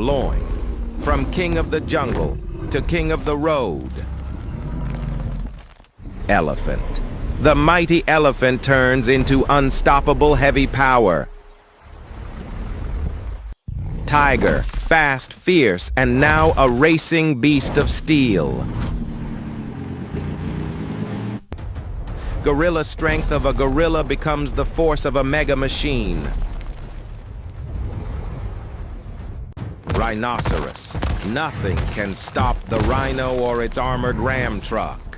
Loin. From king of the jungle to king of the road. Elephant. The mighty elephant turns into unstoppable heavy power. Tiger. Fast, fierce, and now a racing beast of steel. Gorilla strength of a gorilla becomes the force of a mega machine. Rhinoceros. Nothing can stop the rhino or its armored ram truck.